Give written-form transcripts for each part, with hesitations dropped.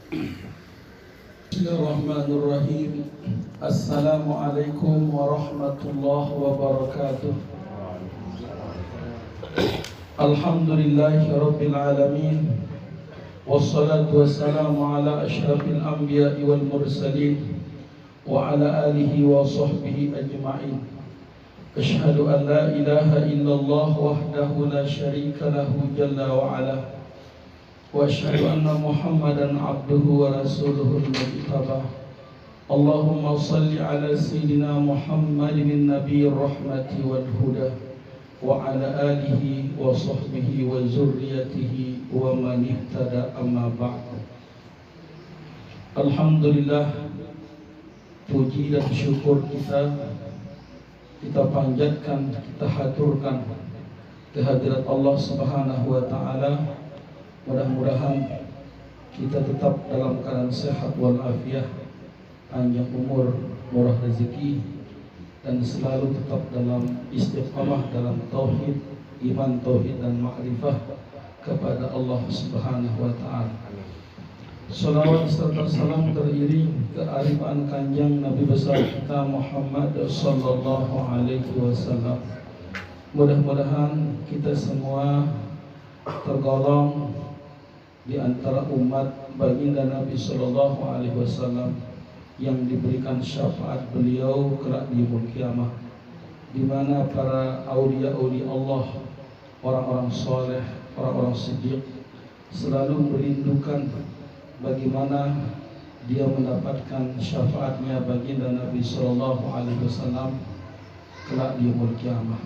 Bismillahirrahmanirrahim. Assalamualaikum warahmatullahi wabarakatuh. Alhamdulillahi rabbil alamin. Wassalatu wassalamu ala asyrafil anbiya'i wal mursalin wa ala alihi wa sahbihi ajma'in. Asyhadu an la ilaha illallah wahdahu la syarika lahu jalla wa ala. Wa asyhadu anna Muhammadan abduhu wa rasuluhu al-mujtabah. Allahumma salli ala sayyidina Muhammadin nabiyir rahmati wal huda wa ala alihi wa sahbihi wa zurriyatihi wa man ihtada amma ba'd. Alhamdulillah, puji dan syukur kita panjatkan, kita haturkan kehadirat Allah Subhanahu wa taala. Mudah-mudahan kita tetap dalam keadaan sehat walafiat, panjang umur, murah rezeki, dan selalu tetap dalam istiqamah dalam tauhid, iman, tauhid dan ma'rifah kepada Allah Subhanahu wa taala. Salawat serta salam teriring kearifan kanjeng Nabi besar kita Muhammad sallallahu alaihi wasallam. Mudah-mudahan kita semua tergolong di antara umat baginda Nabi sallallahu alaihi wasallam yang diberikan syafaat beliau kelak di yaumul kiamah, di mana para aulia-aulia Allah, orang-orang soleh, orang-orang siddiq selalu merindukan bagaimana dia mendapatkan syafaatnya baginda Nabi sallallahu alaihi wasallam kelak di yaumul kiamah.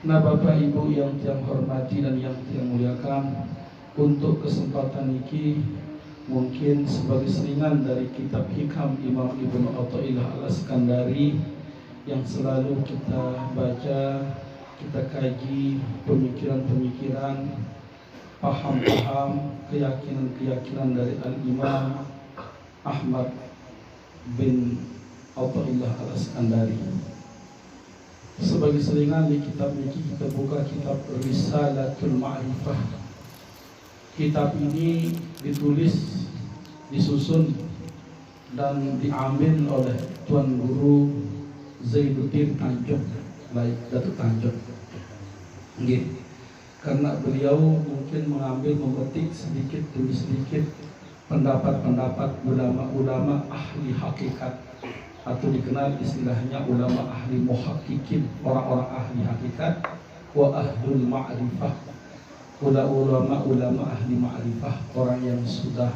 Nah, Bapak Ibu yang tiang hormati dan yang tiang muliakan, untuk kesempatan ini mungkin sebagai selingan dari kitab Hikam Imam Ibnu Athaillah Al-Iskandari yang selalu kita baca, kita kaji pemikiran-pemikiran, paham-paham, keyakinan-keyakinan dari Al-Imam Ahmad bin Athaillah Al-Iskandari. Sebagai selingan di kitab ini kita buka kitab Risalatul Ma'rifah. Kitab ini ditulis, disusun dan diambil oleh Tuan Guru Zainuddin Tanjung, baik Datuk Tanjung. Karena beliau mungkin mengambil, memetik sedikit demi sedikit pendapat-pendapat ulama-ulama ahli hakikat, atau dikenal istilahnya ulama ahli muhaqqiqin, orang-orang ahli hakikat, wa ahlul ma'rifah, ulama ahli ma'rifah, orang yang sudah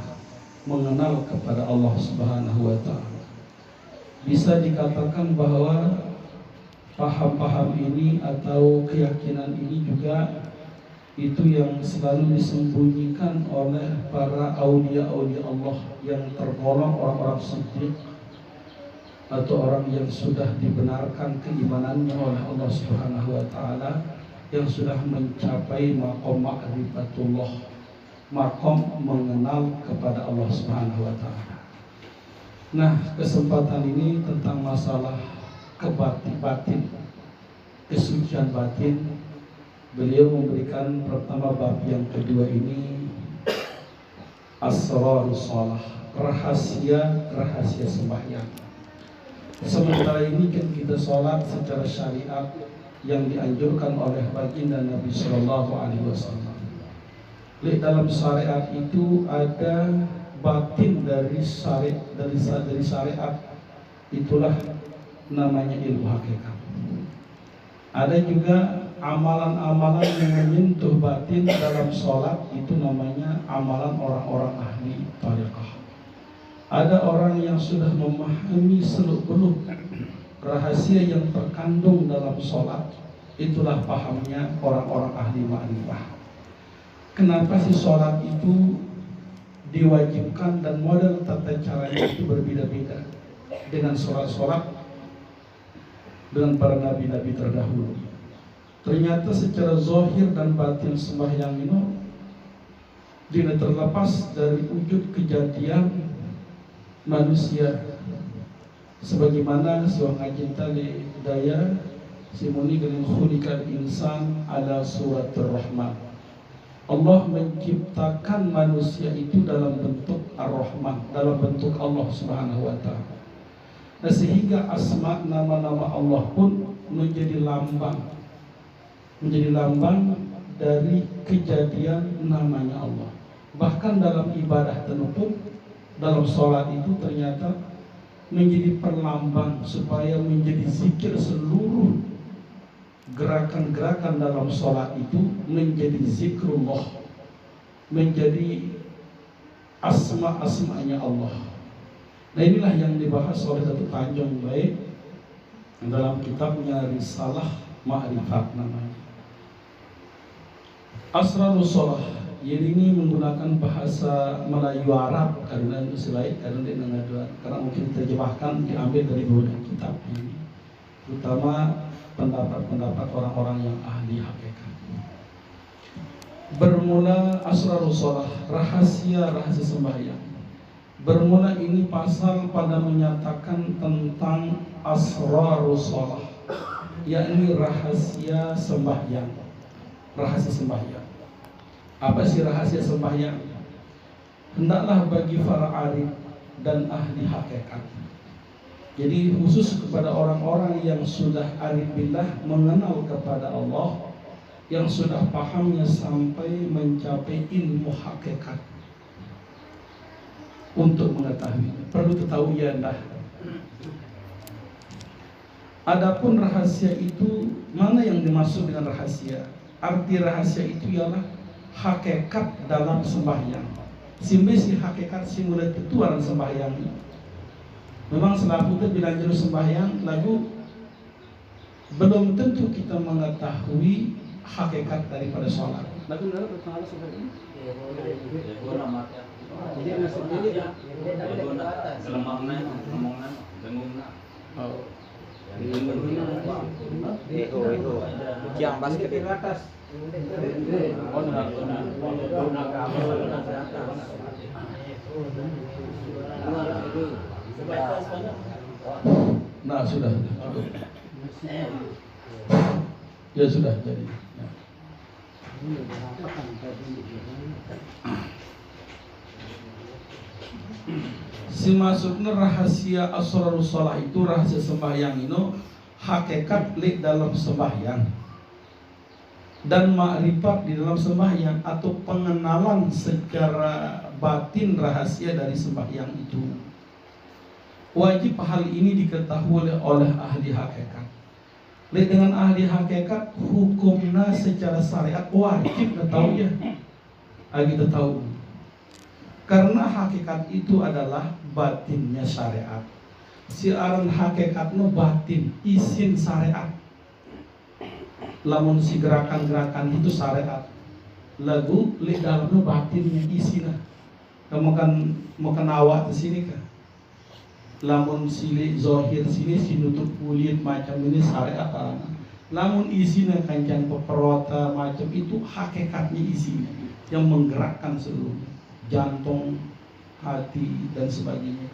mengenal kepada Allah Subhanahu wa ta'ala. Bisa dikatakan bahwa paham-paham ini atau keyakinan ini juga itu yang selalu disembunyikan oleh para aulia-aulia Allah yang tergolong orang-orang siddiq atau orang yang sudah dibenarkan keimanannya oleh Allah Subhanahu wa ta'ala, yang sudah mencapai maqam ma'rifatullah, maqam mengenal kepada Allah Subhanahu wa ta'ala. Nah, kesempatan ini tentang masalah batin, kesucian batin. Beliau memberikan pertama bab yang kedua ini asrarus shalah, rahasia sembahyang. Sementara ini kan kita sholat secara syariat yang dianjurkan oleh baginda Nabi Sallallahu Alaihi Wasallam. Dalam syariat itu ada batin dari syariat, itulah namanya ilmu hakikat. Ada juga amalan-amalan yang menyentuh batin dalam sholat, itu namanya amalan orang-orang ahli thariqah. Ada orang yang sudah memahami seluk-beluk rahasia yang terkandung dalam sholat, itulah pahamnya orang-orang ahli ma'rifah. Kenapa sih sholat itu diwajibkan dan model tata caranya itu berbeda-beda dengan sholat-sholat dengan para nabi-nabi terdahulu. Ternyata secara zahir dan batin sembahyang itu tidak terlepas dari wujud kejadian manusia. Sebagaimana seorang ngaji tadi daya simuni dengan khuliqal insan ala suratir rahman. Allah menciptakan manusia itu dalam bentuk Ar-Rahman dalam bentuk Allah Subhanahu wa taala. Nah, sehingga asma nama-nama Allah pun menjadi lambang dari kejadian namanya Allah. Bahkan dalam ibadah tentu, dalam sholat itu ternyata menjadi perlambang supaya menjadi zikir seluruh gerakan-gerakan dalam sholat itu menjadi zikrullah, menjadi asma-asmanya Allah. Nah, inilah yang dibahas oleh Datuk Tanjung Baik dalam kitabnya Risalah Ma'rifat namanya. Asrarus Shalah. Jadi ini menggunakan bahasa Melayu Arab karena selain karena dia mengaduan, karena mungkin terjemahkan diambil dari beberapa kitab ini, terutama pendapat-pendapat orang-orang yang ahli hakikat. Bermula Asrarus Shalah, rahasia-rahasia sembahyang. Bermula ini pasal pada menyatakan tentang Asrarus Shalah, yakni rahasia sembahyang. Rahasia sembahyang. Apa sih rahasia sembahyang? Hendaklah bagi para arif dan ahli hakikat. Jadi khusus kepada orang-orang yang sudah arif billah, mengenal kepada Allah, yang sudah pahamnya sampai mencapai ilmu hakikat. Untuk mengetahui, perlu ketahui ya dah. Adapun rahasia itu, mana yang dimaksud dengan rahasia? Arti rahasia itu ialah hakikat dalam sembahyang. Simbesi hakikat simulasi tuturan sembahyang. Memang selalu kita bilang juru sembahyang, lalu belum tentu kita mengetahui hakikat daripada sholat. Lagu dalam persoalan seperti ini. Jadi maksud ini kelemahnya, ngomongnya, dengungnya. Oh. Itu yang basket di atas. Nah, sudah. Ya sudah jadi. Si maksudnya rahasia Asrarus Shalah itu rahasia sembahyang itu hakikat li dalam sembahyang dan makrifat di dalam sembahyang atau pengenalan secara batin rahasia dari sembahyang itu. Wajib hal ini diketahui oleh ahli hakikat. Li dengan ahli hakikat hukumnya secara syariat wajib tahu ya. Kita tahu. Karena hakikat itu adalah batinnya syariat. Siaran hakikatnya batin, isin syariat. Lamun si gerakan-gerakan itu syariat. Lagu li dalamnya batinnya isinya. Kamu kan mau kenawak di sini kan? Lamun sili zohir sini si nutup kulit macam ini syariat karena. Lamun isinya kancang peperota macam itu hakikatnya isinya yang menggerakkan seluruhnya. Jantung, hati, dan sebagainya.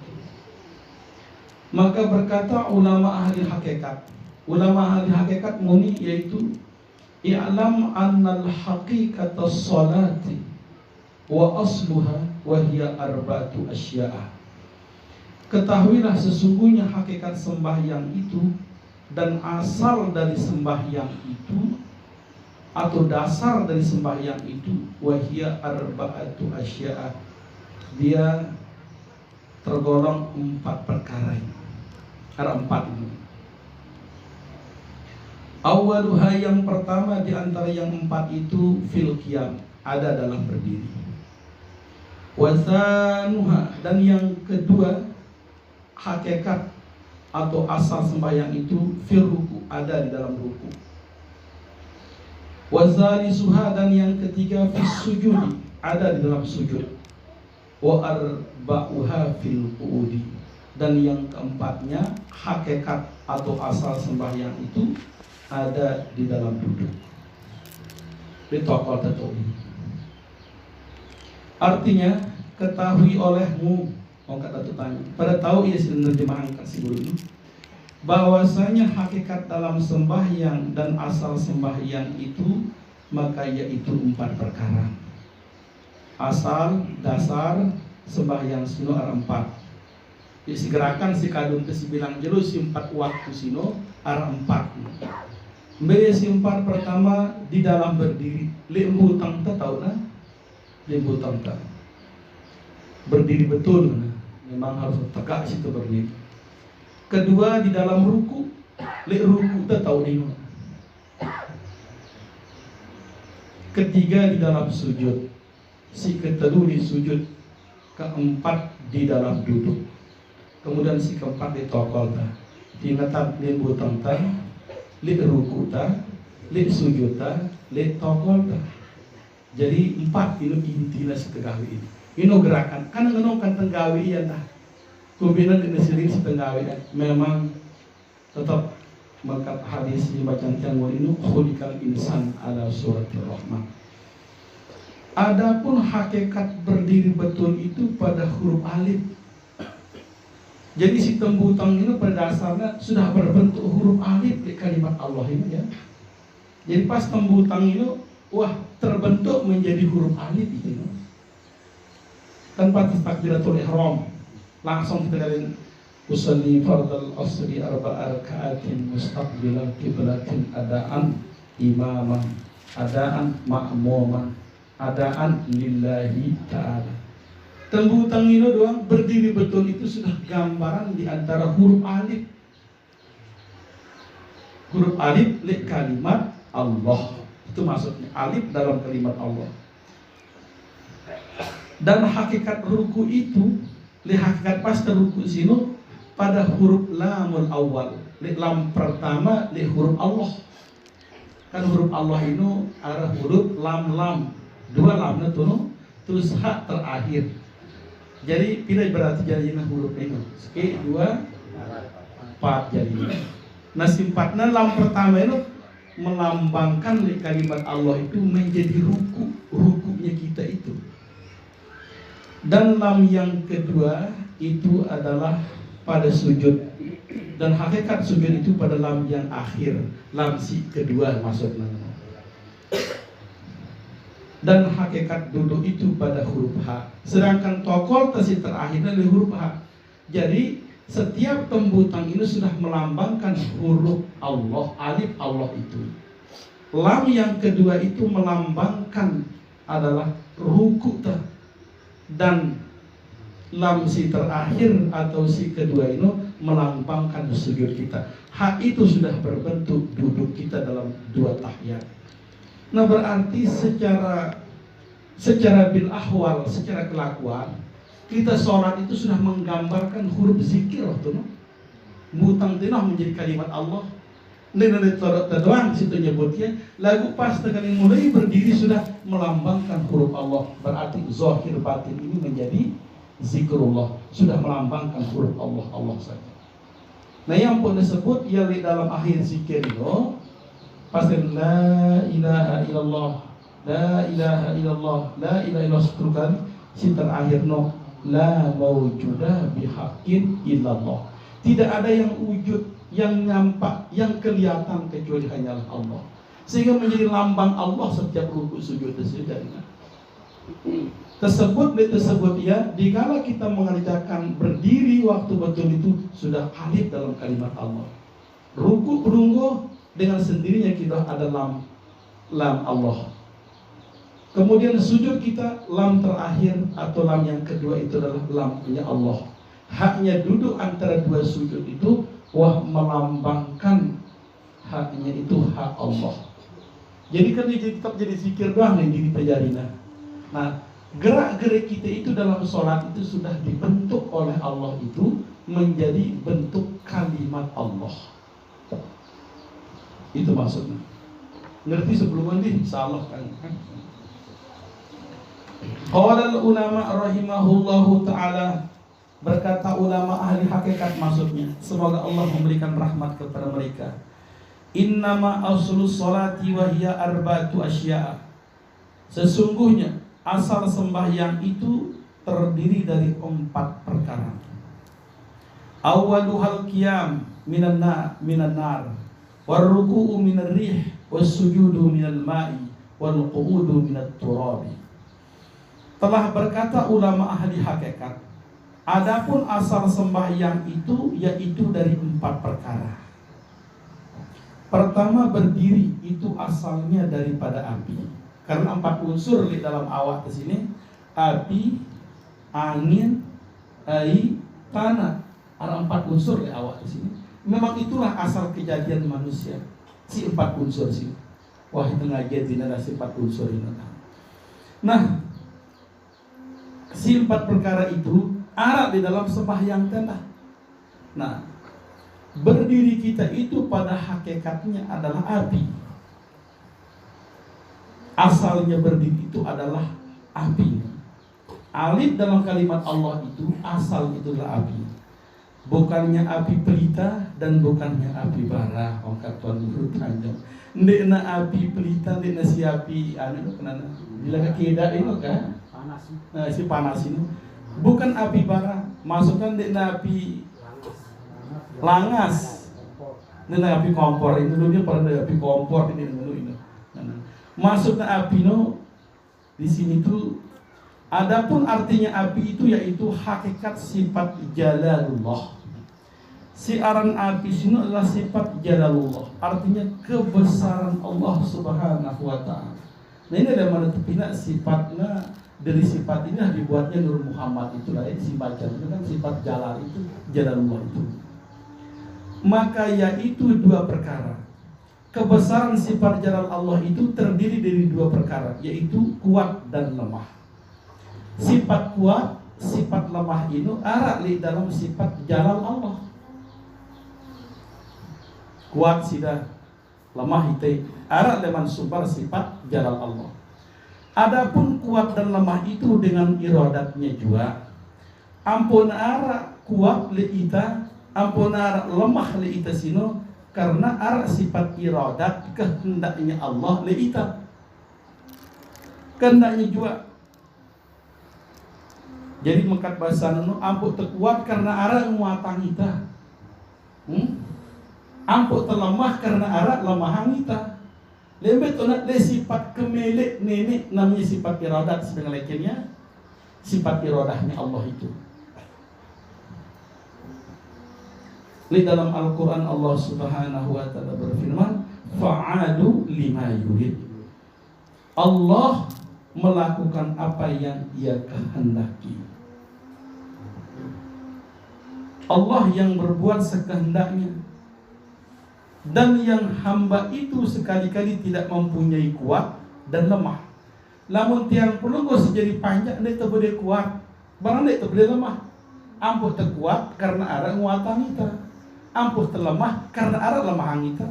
Maka berkata ulama ahli hakikat. Ulama ahli hakikat muni yaitu i'lam annal haqiqata sholati wa asluha wa hiya arba'atu asya'a. Ketahuilah sesungguhnya hakikat sembahyang itu dan asal dari sembahyang itu atau dasar dari sembahyang itu wahia arba'atu asya'a, dia tergolong 4 perkara ini. Ada 4 ini. Awaluha, yang pertama di antara yang 4 itu fil qiyam, ada dalam berdiri. Wasanuha, dan yang kedua hakikat atau asal sembahyang itu fil ruku, ada di dalam ruku. Wazalisuha, dan yang ketiga fis sujudi, ada di dalam sujud. Wa arba'uha fil qu'udi, dan yang keempatnya hakikat atau asal sembahyang itu ada di dalam duduk. Di tokol tetu. Artinya ketahui olehmu, kata tanya. Pada tahu ia sedang terjemahan kasih guru ini, bahwasanya hakikat dalam sembahyang dan asal sembahyang itu maka yaitu 4 perkara. Asal, dasar, sembahyang sino ada 4. Isi gerakan si kadun ke si bilang jelu si 4 waktu sino ada 4. Mbak si 4 pertama di dalam berdiri. Lembu tang tahu na? Lembu tang berdiri betul. Memang harus tegak situ berdiri. Kedua di dalam ruku. Ruku tahu ni. Ketiga di dalam sujud. Si kedua di sujud. Keempat di dalam duduk. Kemudian si keempat di tokol ta. Tingatan lembu tang li ruku ta, li sujud ta, li tokol ta. Jadi 4 ini intinya setegawi ini. Ini gerakan, kan ngenongkan tenggawi ya nah. Kumbinan kena siling setenggawi memang tetap mengkat hadis di bacaan tiang ini khuliqal insan ala suratir rahman. Adapun hakikat berdiri betul itu pada huruf alif. Jadi si tembutang ini pada dasarnya sudah berbentuk huruf alif di kalimat Allah ini ya. Jadi pas tembutang ini wah terbentuk menjadi huruf alif itu. Tanpa takbiratul ihram langsung kita kalian usalli fardal asri 4 rakaatin mustaqbilal qiblatin adaan imaman adaan ma'muman adaan lillahi ta'ala. Tembutang ini doang berdiri betul itu sudah gambaran di antara huruf alif. Huruf alif li kalimat Allah. Itu maksudnya alif dalam kalimat Allah. Dan hakikat ruku itu li hakikat pas ruku sino pada huruf lamul awal. Li lam pertama li huruf Allah. Kan huruf Allah itu ada huruf lam. 2 lamnya tuh terus hak terakhir. Jadi pilih berarti jadinya huruf ini. Oke, 2 4 jadinya. Nah simpatnya lam pertama itu melambangkan kalimat Allah itu menjadi rukunya kita itu. Dan lam yang kedua itu adalah pada sujud. Dan hakikat sujud itu pada lam yang akhir, lam si kedua maksudnya. Dan hakikat duduk itu pada huruf H. Sedangkan tokol tasi terakhirnya adalah huruf H. Jadi setiap tembutang ini sudah melambangkan huruf Allah, alif Allah itu. Lam yang kedua itu melambangkan adalah ruku dan lam si terakhir atau si kedua ini melambangkan sujud kita. H itu sudah berbentuk duduk kita dalam 2 tahiyat. Nah berarti secara bil ahwal, secara kelakuan kita sholat itu sudah menggambarkan huruf zikir waktu no. Mutang tinah menjadi kalimat Allah. Nene doang situ nyebutnya. Lagu pas kali mulai berdiri sudah melambangkan huruf Allah. Berarti zahir batin ini menjadi zikrullah, sudah melambangkan huruf Allah saja. Nah yang pun disebut ya di dalam akhir zikir itu pasti la ilaha illallah, la ilaha illallah, la ilaha illallah 10 kali. Si terakhir no la maujudah bihaqqin illallah. Tidak ada yang wujud, yang nampak, yang kelihatan kecuali hanyalah Allah. Sehingga menjadi lambang Allah setiap ruku sujud tersebut. Tersebut ya, dikala kita mengerjakan berdiri waktu betul itu sudah alif dalam kalimat Allah. Ruku berungguh dengan sendirinya kita ada lam Allah. Kemudian sujud kita lam terakhir atau lam yang kedua itu adalah lamnya Allah. Haknya duduk antara 2 sujud itu melambangkan haknya itu hak Allah. Jadi kan tetap jadi zikir doang yang kita jadinya. Nah gerak-gerik kita itu dalam sholat itu sudah dibentuk oleh Allah itu menjadi bentuk kalimat Allah. Itu maksudnya. Ngerti sebelum ini? Insyaallah kan. Qala ulama rahimahullahu taala, berkata ulama ahli hakikat maksudnya, semoga Allah memberikan rahmat kepada mereka. Innama aslus sholati wa hiya arba'atu asya'. Sesungguhnya asal sembahyang itu terdiri dari 4 perkara. Awwaluhal qiyam minan nar, war ruku'u minar rih, was sujudu minal ma'i, wal qu'udu minat turabi. Telah berkata ulama ahli hakikat, adapun asal sembahyang itu yaitu dari 4 perkara. Pertama, berdiri itu asalnya daripada api. Karena 4 unsur di dalam awak di sini, api, angin, air, tanah. Ada 4 unsur di awak di sini. Memang itulah asal kejadian manusia. Si 4 unsur sih. Wah, itu ngaji tidak ada si 4 unsur ini. Nah, si 4 perkara itu ada di dalam sembahyang kita. Nah, berdiri kita itu pada hakikatnya adalah api. Asalnya berdiri itu adalah api. Alif dalam kalimat Allah itu asal itulah api. Bukannya api pelita dan bukannya api bara. Ongkat Tuan Guru Tanjung. Ndekna api pelita, ndekna si api anu kenana. Bila keda ini kan panas. Si panas ini bukan api bara. Maksudnya ndekna api langas. Ndekna api kompor ini dulunya pada api kompor ini dulu ini. Maksudnya api no di sini tuh adapun artinya api itu yaitu hakikat sifat jalalullah. Si aran api sini adalah sifat jalalullah, artinya kebesaran Allah Subhanahu wa taala. Nah, ini ada mana tepina sifatnya dari sifat ini dibuatnya Nur Muhammad itulah si baca itu kan sifat jalal itu jalalullah itu. Maka yaitu 2 perkara. Kebesaran sifat jalal Allah itu terdiri dari 2 perkara, yaitu kuat dan lemah. Sifat kuat, sifat lemah itu ada di dalam sifat jalal Allah. Kuat sida, lemah itu ada dengan sumber sifat jalal Allah. Adapun kuat dan lemah itu dengan iradatnya juga. Ampun ara kuat li ita, ampun ara lemah li ita sino karena ara sifat iradat kehendaknya Allah li ita. Kehendaknya juga. Jadi mengkat bahasa nu ampun terkuat karena ara nguatang ita. Ampun terlemah karena ara lemahan ita. Lebih tunat le sifat kemelek nenek namanya sifat iradat sedang lainnya sifat iradahnya Allah itu. Di dalam Al-Quran Allah Subhanahu wa ta'ala berfirman, fa'alu lima yurid. Allah melakukan apa yang Ia kehendaki. Allah yang berbuat sekehendaknya. Dan yang hamba itu sekali-kali tidak mempunyai kuat dan lemah. Lamun tiang pelunggu sejadi panjang dia tak boleh kuat, barang dia tak boleh lemah. Ampuh terkuat karena ada nguatan kita. Ampuh terlemah karena ada lemahan kita.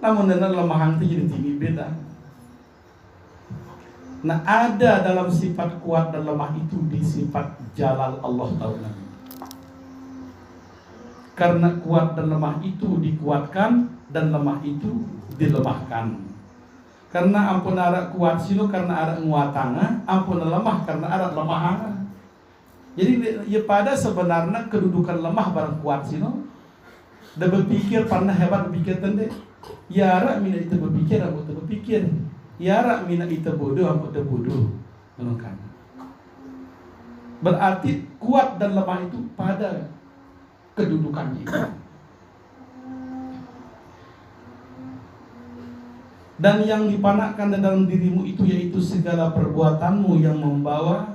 Namun dengan lemahan itu jadi tinggi beda. Nah, ada dalam sifat kuat dan lemah itu di sifat jalal Allah Ta'ala. Karena kuat dan lemah itu dikuatkan dan lemah itu dilemahkan. Karena ampun ada kuat sino karena ada nguatana, ampun lemah karena ada lemahan. Jadi ya pada sebenarnya kedudukan lemah barang kuat sino. Dah berpikir pernah hebat berpikir tende. Ya rak mina itu berpikir, aku tak berpikir. Ya rak mina itu bodoh, aku tak bodoh. Menungkan. Berarti kuat dan lemah itu pada kedudukannya itu. Dan yang dipanakkan dalam dirimu itu yaitu segala perbuatanmu yang membawa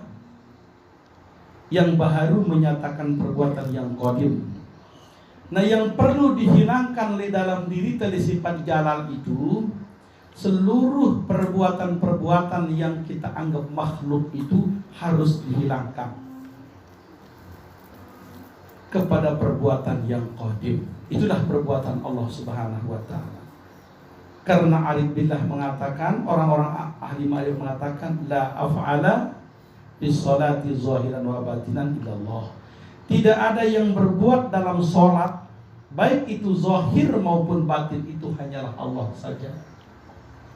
yang baharu menyatakan perbuatan yang qadim. Nah, yang perlu dihilangkan di dalam diri tadi sifat jalal itu seluruh perbuatan-perbuatan yang kita anggap makhluk itu harus dihilangkan kepada perbuatan yang qadim. Itulah perbuatan Allah Subhanahu wa taala. Karena Arif Billah mengatakan, orang-orang ahli ma'rifah mengatakan la af'ala bis salati zahiran wa batinan illallah. Tidak ada yang berbuat dalam salat baik itu zahir maupun batin itu hanyalah Allah saja.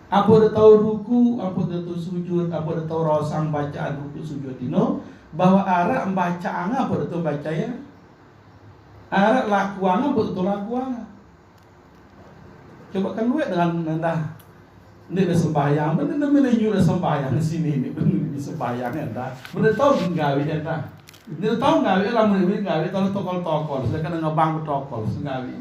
Apa dah tahu ruku, apa dah tahu sujud, apa dah tahu rasang bacaan ruku sujud dino bahwa arah membaca apa dah tahu baca ya. Arah lakuan apa dah tahu lakuan. Coba kan luar dengan nanti Ini ada sembahyang, bener menuju ada sembahyang di sini ini, bener di sembahyang entah, bener tahu gawe entah, bener tahu gawe lah bener gawe tahu tokol, sedangkan ngebang tokol, gawe.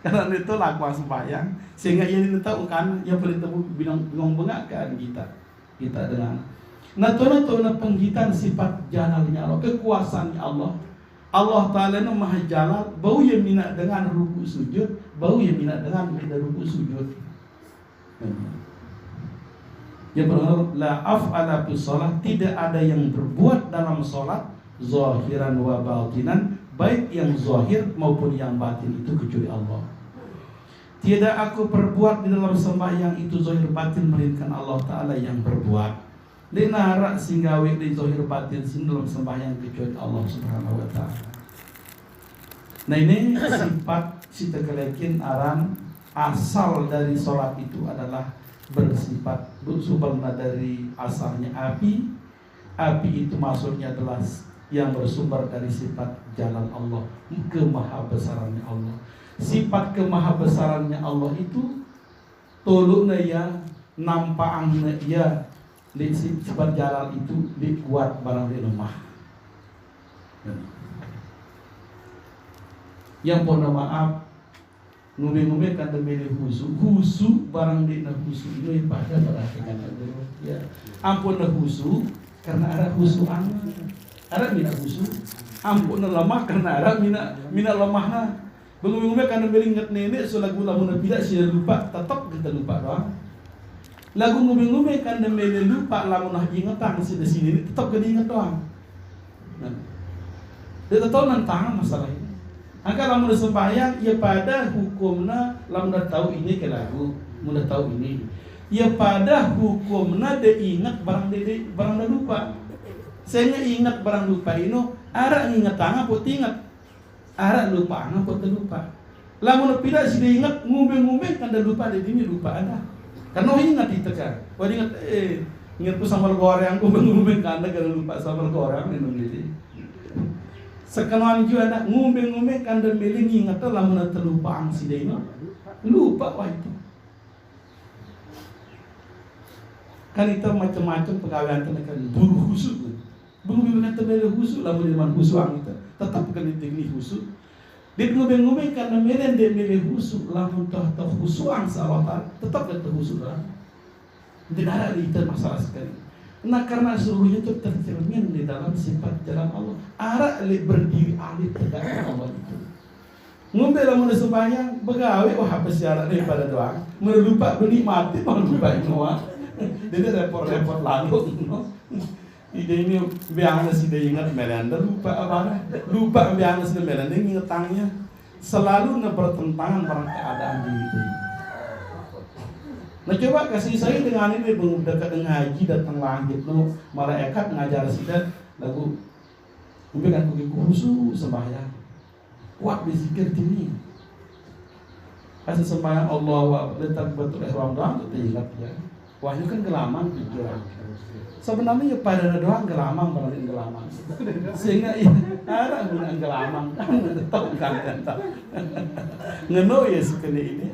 Karena itu lakukan sembahyang, sehingga ia tahu kan, yang paling tahu bingung bengak kan kita dengan. Nah tuh penghitan sifat jalalnya Allah, kekuasaannya Allah. Allah Ta'ala itu maha jalal, bau yang minat dengan ruku sujud, bau yang minat dengan ruku sujud. Yang benar, la af'ala fi shalah, tidak ada yang berbuat dalam salat zahiran wa batinan, baik yang zahir maupun yang batin itu kecuali Allah. Tidak aku perbuat di dalam sembahyang itu zahir batin, melainkan Allah Ta'ala yang berbuat. Di narak singgawe di zahir batin dalam sembahyang kecuali Allah Subhanahu wa Ta'ala. Nah ini sifat si tegalekin aran asal dari sholat itu adalah bersifat sumbernya dari asalnya api. Api itu maksudnya adalah yang bersumber dari sifat jalan Allah, kemahabesarannya Allah. Sifat kemahabesarannya Allah itu toluknya ya, nampaknya ya, di sifat jalan itu dikuat barang di rumah. Yang pun maaf ngube-ngube kan demele husu barang di husu ini pada perhatikan ya. Ampun husu karena ada husu ada mina husu. Ampun lemah karena ada mina lemahna. Ngube-ngube kan demele ingat nenek so lagu lamun tidak sih lupa, tetap kita lupa doang. Lagu ngube-ngube kan demele lupa lamun ingetan sih di sini tetap kita ingat doang. Nah. Dia tahu nantang masalah ini. Angka lamun sembahyang ya pada hukumna lamun dah tahu ini ke lagu, mun tahu ini. Ya pada hukumna dia ingat barang dah lupa. Saya ingat barang lupa ini, ara ingat tangan pun ingat. Ara lupa angan pun lupa. Lamun tidak sih ingat ngumbe-ngumbe kan dah lupa di sini lupa ada. Karena ingat itu kan. Wah ingat ingat tu sambal goreng ngumbe-ngumbe kan ada lupa sambal goreng minum gitu. Sekenalan juga ada ngumbe-ngumbe kan dan beli ingat lamun terlupa ang si dino lupa wah itu kan itu macam-macam pegawaian kan buru husu buru kan terbeli husu lamun di husu ang itu tetap kan ditinggi husu dia ngumbe-ngumbe kan dan beli husu lamun toh husu ang salawat tetap kan husu lah tidak ada itu masalah sekali. Nah karena seluruhnya itu tercermin di dalam sifat jalan Allah. Ara berdiri alih tegak Allah itu. Ngombe lamun sembahyang begawe wah apa syarat daripada doang. Mun lupa beli mati mau lupa semua. Jadi repot-repot lalu. Ide ini biang si dia ingat melanda lupa apa? Lupa biang si melanda ingat tangnya. Selalu bertentangan dengan keadaan diri. Nah coba kasih saya dengan ini dekat dengan haji datang langit no malaikat ngajar kita lagu memberikan kuki khusus sembahyang kuat berzikir ini kasih sembahyang Allah letak betul ihram doang itu ingat ya wahyu kan gelaman pikiran sebenarnya ya pada doang gelaman berarti gelaman sehingga ada gunaan gelaman kan tahu kan ngeno ya sekali ini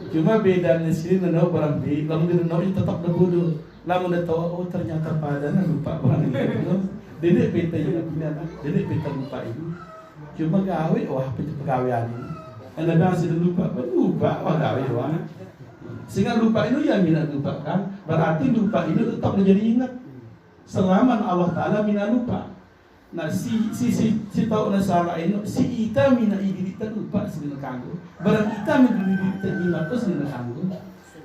cuma bedanya sini neno barang di, lamun di neno itu tetap berbodoh. Lamun dia tahu oh ternyata padanya lupa barang itu. Dedek peta yang pindah, dedek peta lupa ini. Cuma gawe wah pegawaian ini. Anda bilang sudah lupa wah gawe wah. Sehingga lupa itu ya minat lupa kan. Berarti lupa ini tetap menjadi ingat. Selama Allah Taala minat lupa. Nah si tahu salah ini si ita mina idiri lupa sini kanggo barang ita mina ingat tu sini kanggo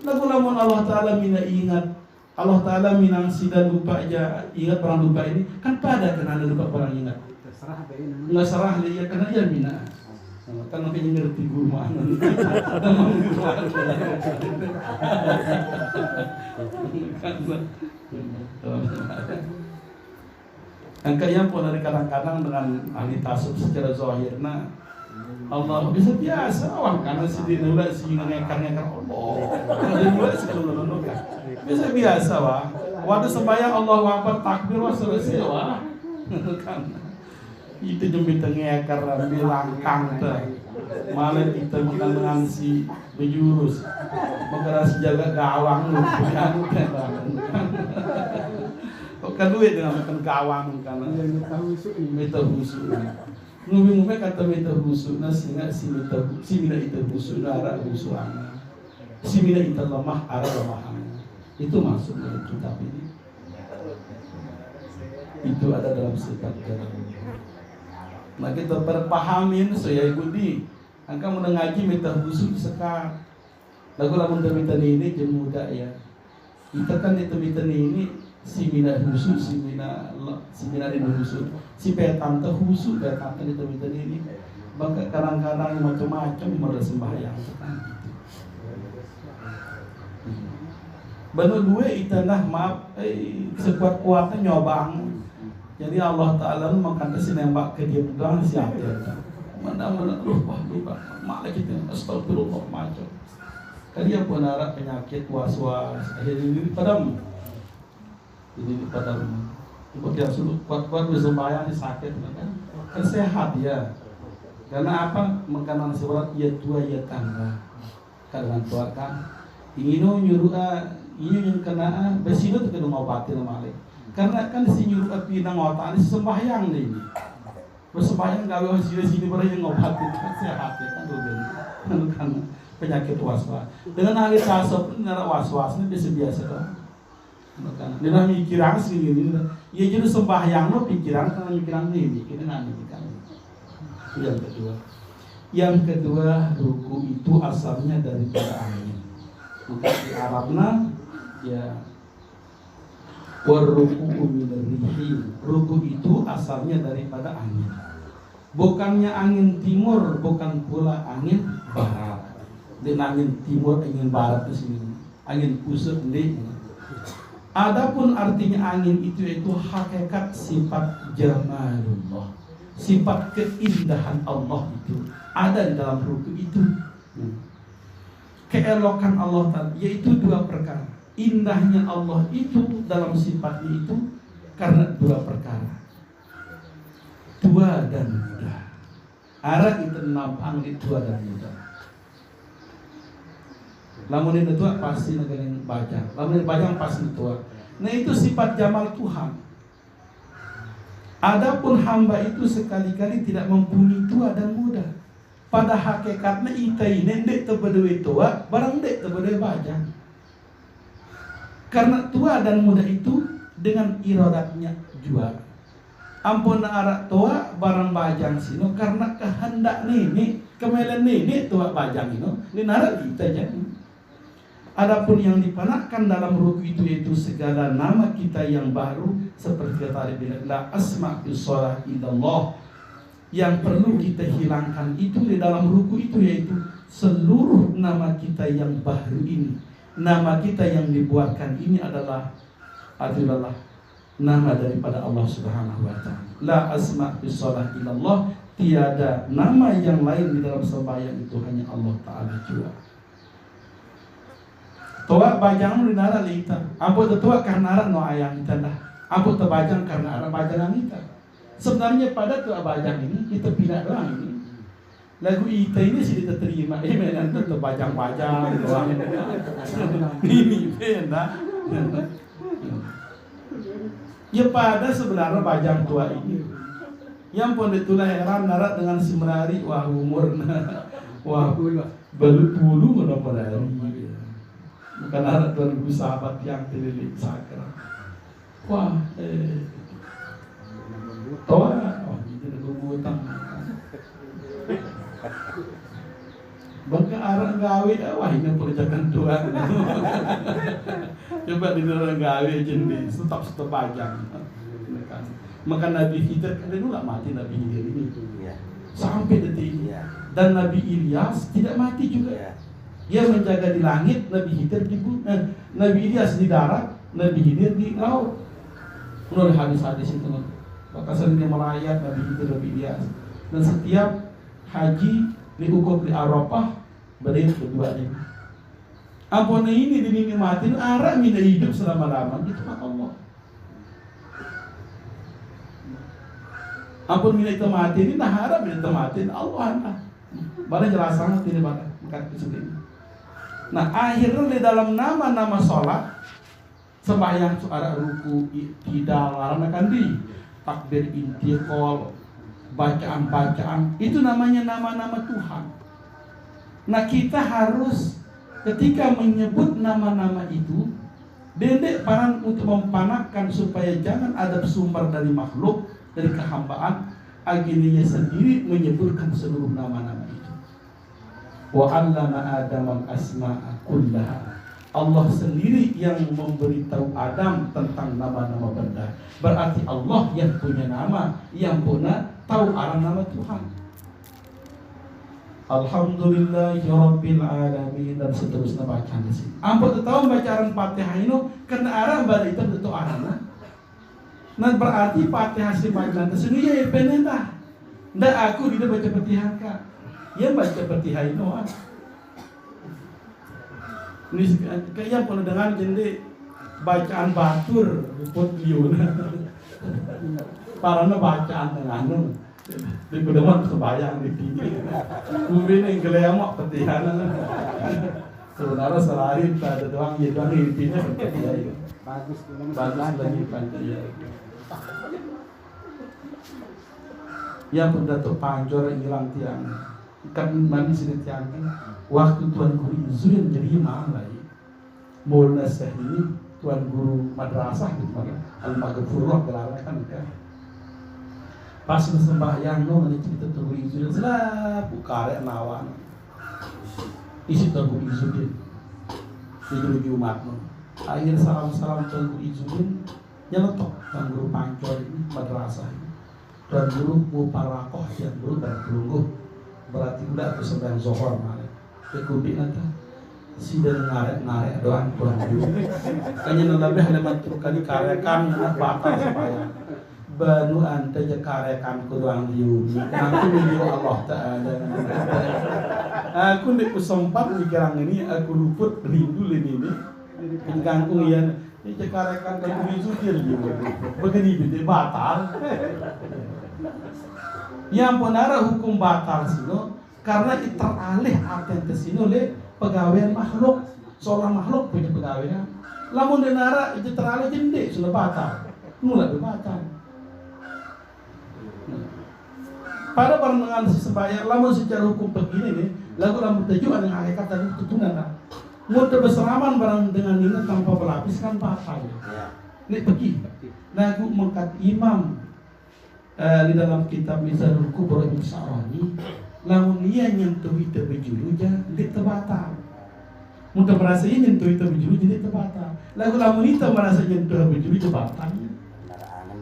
lamun Allah Taala mina ingat Allah Taala minang sida lupa aja ingat barang lupa ini kan pada kena ada lupa barang ingat nggak serah dia karena dia mina kan makanya ngerti guru mana angkanya pun dari kadang-kadang dengan ahli tasawuf secara zahirna Allah bisa biasa wah karena si dinula si ngekar-ngekar Allah dinula si nulun kan biasa wah waktu sembahyang Allahu Akbar takbir wah selesai wah kan Itu jembit ngekar bilang kangta. Malah kita makan dengan si bejurus. Maka si jaga gawang lu kan. Kok duit dengan makan gawang kan. Meta husuk. Ngumi-ngumi kata meta husuk na singa si mina ita husuk na ara husuan. Si mina ita lemah ara lemahan. Itu maksudnya kitab ini. Itu ada dalam sifat jalan. Nah kita berpahamin saya ikuti. Angka mau ngaji minta khusus sekat. Lagu lamun minta ini jemuda ya. Kita kan itu minta ini si mina khusus, si mina ini khusus, si petam teh khusus, petam teh itu minta ini. Maka kadang-kadang macam-macam mereka sembahyang sekat. Benar dua itanah maaf, sekuat-kuatnya nyobang. Jadi Allah Ta'ala makanya si nembak ke dia doang siapa ya? Mana-mana lupa malah kita astagfirullah macam. Kalian pun ada penyakit was-was akhirnya ini padam. Ini padam. Seperti yang sudah kuat-kuat bersembahyang sakit kan sehat ya. Karena apa? Makanan seberat ia tua ia tangga. Kadang tua kan ingin nyuruh ini yang kena besi itu kena ngobati nama lagi. Karena kan si nyuruh api nang otak ini sembahyang nih. Bersembahyang gawe sini baru yang ngobatin sehat ya kan tuh kan penyakit was-was. Dengan ahli tasawuf nara was-was ini biasa tuh. Kan dia mikiran segini ya jadi sembahyang lo pikiran karena mikiran ini kita nggak mikiran. Yang kedua ruku itu asalnya daripada angin. Maka di Arabnya ya warruku minarrihi. Ruku itu asalnya daripada angin. Bukannya angin timur, bukan pula angin barat. Dan angin timur, angin barat di sini. Angin pusat di. Adapun artinya angin itu hakikat sifat jamalullah. Sifat keindahan Allah itu ada di dalam ruku itu. Keelokan Allah tadi yaitu dua perkara. Indahnya Allah itu dalam sifatnya itu karena dua perkara. Tua dan muda. Arah itu nampang di tua dan muda. Lamun itu tua pasti negara yang bajang. Lamun yang bajang pasti tua. Nah itu sifat jamal Tuhan. Adapun hamba itu sekali-kali tidak mempunyai tua dan muda. Pada hakikatnya ita ini ndek tebedui tua, barang ndek tebedui bajang. Karena tua dan muda itu dengan iradatnya jual. Ampun arak tua barang bajang sino karena kehendak nini kemelen nini tua bajang ino ini narak kita jadi. Adapun yang dipanakkan dalam ruku itu yaitu segala nama kita yang baru seperti kata bilang la asma'us shalah illallah. Yang perlu kita hilangkan itu di dalam ruku itu yaitu seluruh nama kita yang baru ini. Nama kita yang dibuatkan ini adalah nama daripada Allah Subhanahu wa taala. La asma' bisalah ilallah, tiada nama yang lain di dalam sembahyang itu hanya Allah taala jua. Toa bajang di nara lita. Ambo tetua karena ara no ayang kita dah. Ambo tebajang karena ara bajangan kita. Sebenarnya pada tua bajang ini kita pindah doang ini. Lagu ita ini sih diterima, nanti terbajang-bajang doang. Ini benda. Ya pada sebenarnya bajang tua ini. Yang pun itulah heran narat dengan si menari wah umur wah baru puluh udah menari. Bukan narat 2000 sahabat yang dililit sakra. Wah tua, itu hutang. Bangka arah gawe, wah ini perjakan Tuhan. Coba di dalam gawe jenis, tetap pajang. Maka Nabi Khidir kan dulu lah mati Nabi Khidir ini sampai detik ini. Dan Nabi Ilyas tidak mati juga. Dia menjaga di langit, Nabi Khidir di bumi. Nabi Ilyas di darat, Nabi Khidir di laut. Menurut hadis-hadis itu, maka seringnya melayat Nabi Khidir, Nabi Ilyas. Dan setiap haji diukur di Arafah beri kedua ini. Ampun ini dinikmatin arah mina hidup selama-lamanya itu Allah. Ampun mina itu mati ini nah harap mina itu mati Allah anta. Bala jelas sangat ini bala kat ini. Nah akhirnya di dalam nama-nama sholat sembahyang suara ruku tidak larang kandi takbir intiqal bacaan-bacaan itu namanya nama-nama Tuhan. Nah kita harus ketika menyebut nama-nama itu dedek paran untuk mempanakkan supaya jangan ada sumber dari makhluk dari kehambaan agininya sendiri menyebutkan seluruh nama-nama itu. Wa 'allama Adam al-asma'a kullaha. Allah sendiri yang memberitahu Adam tentang nama-nama benda. Berarti Allah yang punya nama, yang punya tahu arah nama Tuhan. Alhamdulillahirabbil alamin dan seterusnya bacaan di sini. Ampun tahu bacaan Fatihah ini karena arah balik itu arahnya. Nah berarti Fatihah si bacaan tersebut ya penentah. Ndak aku tidak baca Fatihah kak. Ya baca Fatihah itu ini kayaknya pernah dengar jadi bacaan batur put liuna. Parana bacaan dengan di pedoman kebayang di sini. Mungkin yang kelemak Fatihah. Sebenarnya selain ada doang ya doang intinya Fatihah itu. Bagus lagi Fatihah. Ya pun datuk panjor hilang tiang kan mandi sini tiang waktu Tuan Guru Izu yang jadi imam lagi mulai ini Tuan Guru madrasah gitu kan al-maghfurah gelarnya kan pas sembahyang no nanti cerita Tuan Guru Izu lah buka rek nawan isi Tuan Guru Izu di Guru Jumat no akhir salam-salam Tuan Guru Izu nyeletok Tuan Guru panjor ini madrasah Tuan Guru muparakoh Tuan Guru dan pelungguh berarti udah aku sembahyang zuhur malah kekubi nanti si dari ngarek doang Tuan Guru kayaknya lebih halaman kali karekan anak batal sembahyang banu anta je karekan ku doang liuni nanti video Allah Ta'ala aku ndek sempat dikirang ini aku luput rindu ini kangkung ya ini cekarekan dan kumisukir juga begini bide batal yang penara hukum batal sino karena teralih aten sino le pegawai makhluk seorang makhluk punya pegawai lamun denara itu teralih jende sudah batal mulai batal pada pandangan si sembahyang lamun secara hukum begini nih lagu lamun tujuan yang hakikat dan ketutunan mau berseraman barang dengan ingat tanpa berlapis kan batal ini pergi lagu mengkat imam di dalam kitab Mizanul Kubra Ibnu Sa'rani lamun ia nyentuh itu berjulu jadi terbatal mudah merasa ia nyentuh itu berjulu jadi terbatal lagu lamun itu merasa nyentuh berjulu itu batal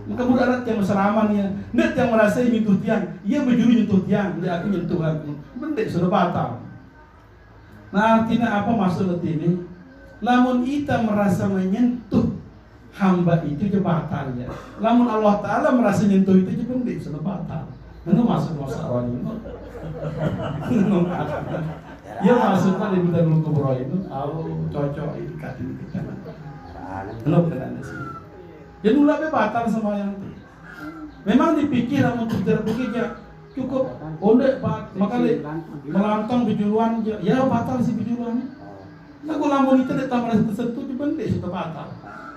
muka mudarat yang berseramannya net yang merasa nyentuh tiang ia berjulu nyentuh tiang dia aku nyentuh aku benda sudah batal. Nah artinya apa maksud ini lamun kita merasa menyentuh hamba itu je batalnya. Lamun Allah Ta'ala merasa nyentuh itu je pendik sudah batal. Itu maksud masalah ini. Ya maksudnya di Mizanul Kubra itu cocok ini katin kita. Kenapa kena sih? Jadi mulai batal sembahyang. Memang dipikir namun tidak berpikir ya cukup ondek makanya melantang bijuruan ya batal si bijuruan. Nah lamun itu datang merasa tersentuh je pendik sudah batal.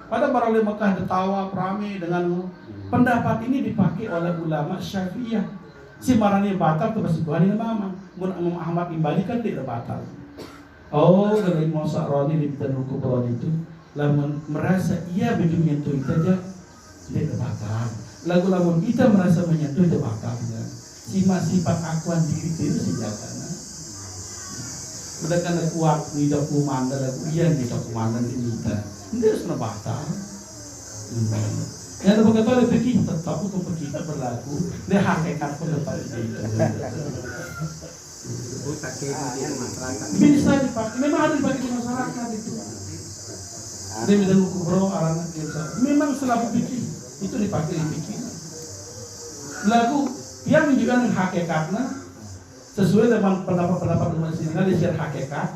Pada para ulama Mekah tertawa rame dengan pendapat ini dipakai oleh ulama Syafi'iyah. Si marani batal terus Tuhan ini mama. Mun Imam Ahmad Imbali kan tidak batal. Oh, dari Imam Sa'rani di Mizanul Kubra itu lamun merasa ia belum menyentuh itu aja tidak batal. Lagu-lagu kita merasa menyentuh itu batalnya. Sifat akuan diri itu senjatanya. Udah kan kuat tidak kumandang lagu iya tidak kumandang ini kita. Dia sudah batal. Yang berkata oleh fikih tetap untuk fikih berlaku. Dia hakikat pun tetap itu. Bisa dipakai. Memang harus dipakai di masyarakat itu. Dia Mizanul Kubra arana memang selalu fikih itu dipakai di fikih. Lagu yang menunjukkan hakikatnya sesuai dengan pendapat-pendapat umat Islam di secara hakikat.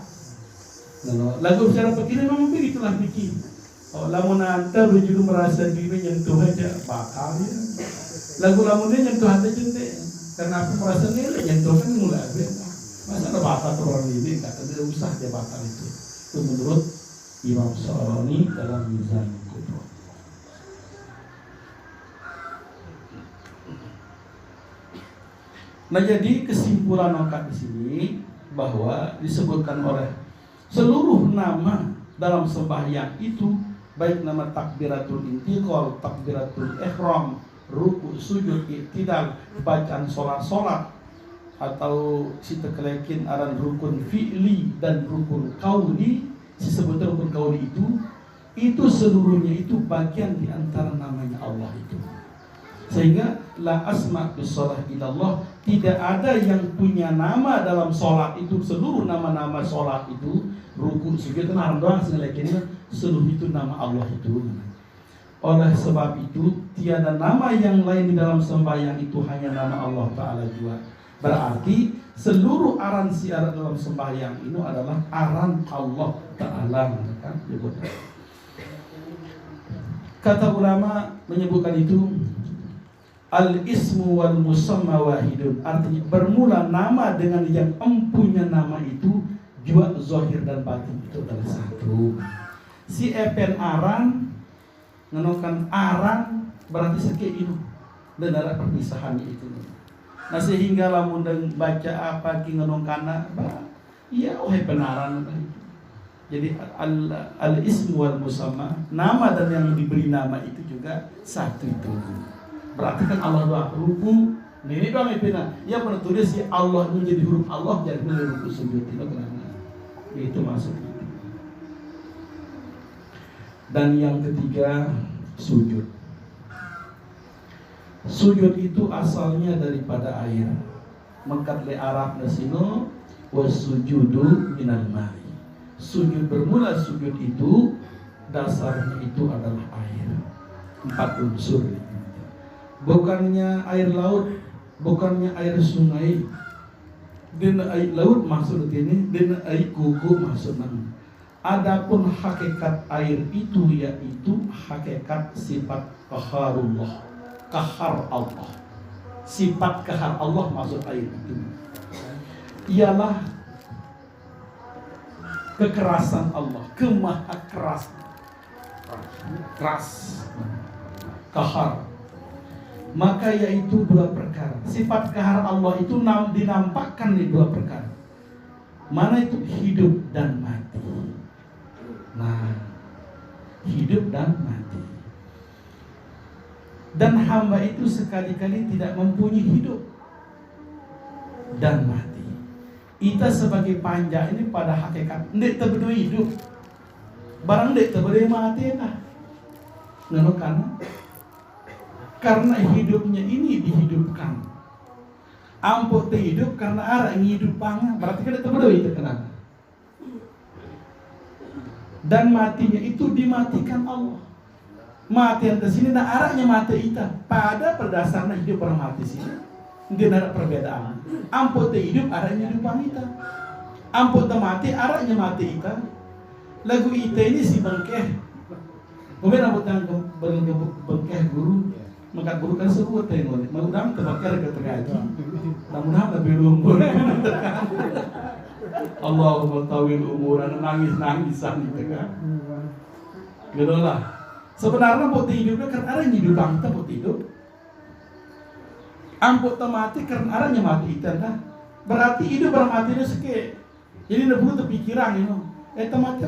Lagu secara fikih memang begitulah fikih. Oh, lamun anta begitu merasa diri nyentuh aja bakal ya. Lagu lamunnya nyentuh hati jente. Karena aku merasa nilai nyentuh kan mulai ada. Masa ada bakal orang ini kata tidak usah dia bakal itu. Itu menurut Imam Syarani dalam Mizan Kubra. Nah, jadi kesimpulan angkat di sini bahwa disebutkan oleh seluruh nama dalam sembahyang itu, baik nama takbiratul intiqal, takbiratul ihram, ruku, sujud, i'tidal, bacaan solat atau si tekelekin aran rukun fi'li dan rukun qauli, disebut rukun qauli itu seluruhnya itu bagian di antara namanya Allah itu. Sehingga la asma bisolah ilallah, tidak ada yang punya nama dalam solat itu, seluruh nama-nama solat itu, ruku, sujud, naran doang segala-galanya, seluruh itu nama Allah itu. Oleh sebab itu tiada nama yang lain di dalam sembahyang itu, hanya nama Allah Ta'ala juga. Berarti seluruh aran siaran dalam sembahyang itu adalah aran Allah Ta'ala, kan? Kata ulama menyebutkan itu al-ismu wal musamma wahidun, artinya bermula nama dengan yang empunya nama itu juga zahir dan batin itu adalah satu. Si epen aran ngenokan aran berarti seke itu dan ada perpisahannya itu. Nah, sehingga lamun dan baca apa ki ngenokana iya oh penaran itu. Jadi al-ismu wal musamma, nama dan yang diberi nama itu juga satu itu. Berarti kan Allah doa ruku, ini doang ipina. Ya pernah tulis si Allah itu jadi huruf Allah, jadi ruku sujud itu kenapa? Itu masuk itu. Dan yang ketiga sujud. Sujud itu asalnya daripada air. Mengkat le Arab nasino wasujudu minal ma'i. Sujud bermula sujud itu dasarnya itu adalah air. 4 unsur. Bukannya air laut, bukannya air sungai, dan air laut maksud ini, dan air kuku maksudnya. Adapun hakikat air itu yaitu hakikat sifat qaharullah, qahar Allah. Sifat qahar Allah maksud air itu ialah kekerasan Allah, kemaha keras, qahar. Maka yaitu 2 perkara. Sifat qahar Allah itu dinampakkan di 2 perkara. Mana itu? Hidup dan mati. Nah, hidup dan mati. Dan hamba itu sekali-kali tidak mempunyai hidup dan mati. Kita sebagai panja ini pada hakikat ndek tebedo hidup. Barang ndek tebedo mati kah? Nanokan. Karena hidupnya ini dihidupkan. Ampun hidup karena arah yang hidup pangan. Berarti kan itu berdua itu kenapa? Dan matinya itu dimatikan Allah. Mati yang kesini dan arahnya mati itu. Pada berdasarnya hidup orang mati sini. Tidak ada perbedaan. Ampun hidup arahnya hidup pangan itu. Ampun mati arahnya mati itu. Lagu itu ini si bengkeh. Kemudian ampun yang bengkeh guru. Maka guru kan sebut tengok, mudah-mudahan terbakar ke tergaji, mudah-mudahan lebih umur. Allahumma tawil umuran, nangis-nangisan gitu kan. Gitu lah. Sebenarnya buat hidupnya karena ada yang hidup kita buat hidup. Ampun mati karena arahnya mati itu kan. Berarti hidup orang mati itu seke. Jadi tidak perlu terpikiran itu.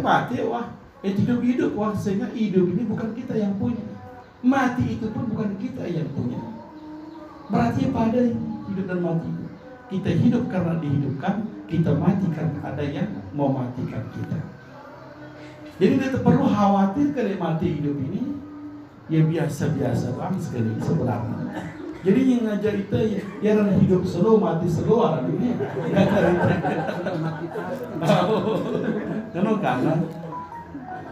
Mati wah, hidup wah, sehingga hidup ini bukan kita yang punya. Mati itu pun bukan kita yang punya. Berarti pada hidup dan mati. Kita hidup karena dihidupkan, kita mati karena ada yang mau matikan kita. Jadi tidak perlu khawatir kalau mati hidup ini. Ya biasa-biasa banget sekali sebenarnya. Jadi yang ngajar itu ya hidup slow, mati slow orang ini. Karena